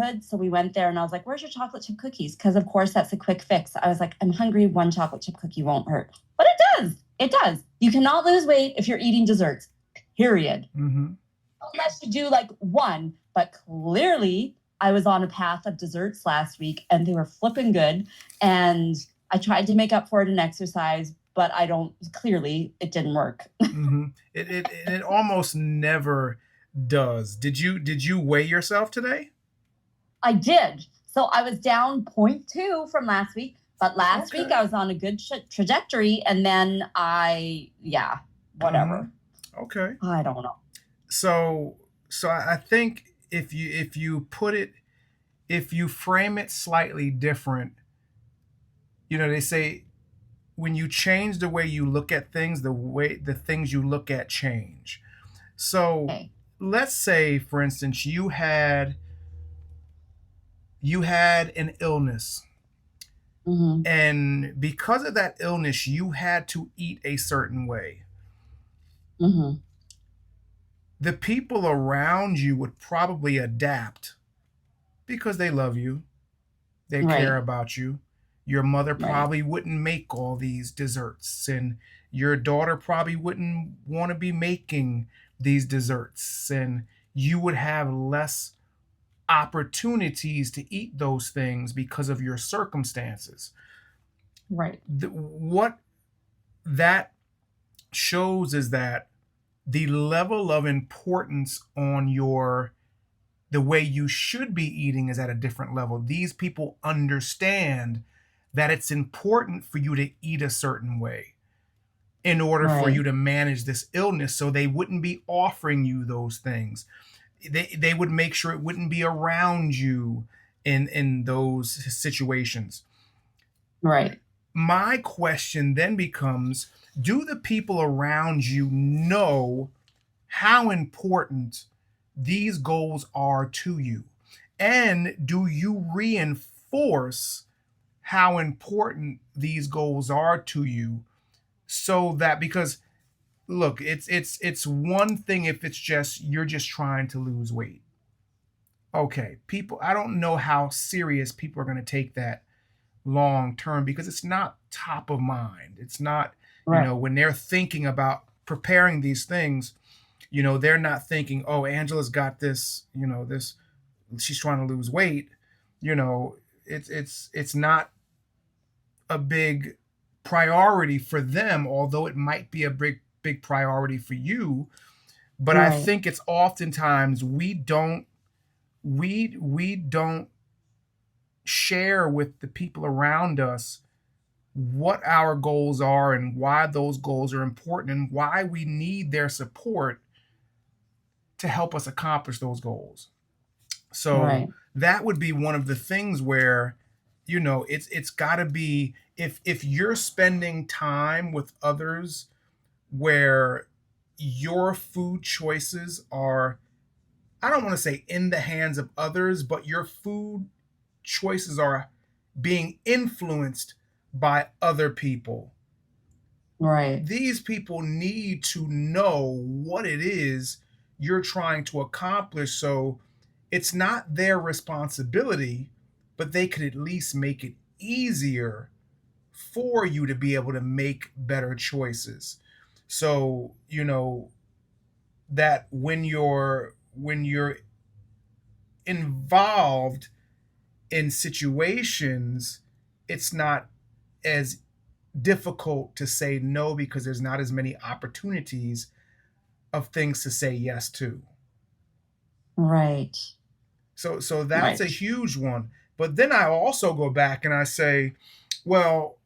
neighborhood. So we went there and I was like, where's your chocolate chip cookies? Because of course that's a quick fix. I was like, I'm hungry. One chocolate chip cookie won't hurt. But it does. It does. You cannot lose weight if you're eating desserts, period. Mm-hmm. Unless you do like one. But clearly I was on a path of desserts last week and they were flipping good. And I tried to make up for it in exercise, but I don't, clearly it didn't work. Mm-hmm. It almost never does. Did you weigh yourself today? I did. So I was down zero point 0.2 from last week, but last week Okay. I was on a good trajectory. And then yeah, Mm-hmm. whatever. Okay. I don't know. So I think if you frame it slightly different, they say when you change the way you look at things, the things you look at change. So Okay. let's say, for instance, you had an illness, Mm-hmm. and because of that illness, you had to eat a certain way. Mm-hmm. The people around you would probably adapt because they love you, they care Right. about you. Your mother Right. probably wouldn't make all these desserts, and your daughter probably wouldn't want to be making these desserts, and you would have less opportunities to eat those things because of your circumstances. Right. What that shows is that the level of importance on the way you should be eating is at a different level. These people understand that it's important for you to eat a certain way in order for you Right. to manage this illness, so they wouldn't be offering you those things. They would make sure it wouldn't be around you in those situations. Right. My question then becomes, do the people around you know how important these goals are to you? And do you reinforce how important these goals are to you, so that, because look, it's one thing if it's just you're just trying to lose weight. Okay, people, I don't know how serious people are going to take that long term, because it's not top of mind. It's not, Right. when they're thinking about preparing these things, they're not thinking, oh, Angela's got this, this, she's trying to lose weight. You know, it's not a big priority for them, although it might be a big priority for you. But I Right. think it's oftentimes we don't share with the people around us what our goals are and why those goals are important and why we need their support to help us accomplish those goals. So Right. that would be one of the things where, it's got to be, if you're spending time with others where your food choices are, I don't want to say in the hands of others, but your food choices are being influenced by other people. Right. These people need to know what it is you're trying to accomplish, so it's not their responsibility, but they could at least make it easier for you to be able to make better choices. So, that when you're involved in situations, it's not as difficult to say no, because there's not as many opportunities of things to say yes to. Right. So that's a Right. huge one. But then I also go back and I say, well,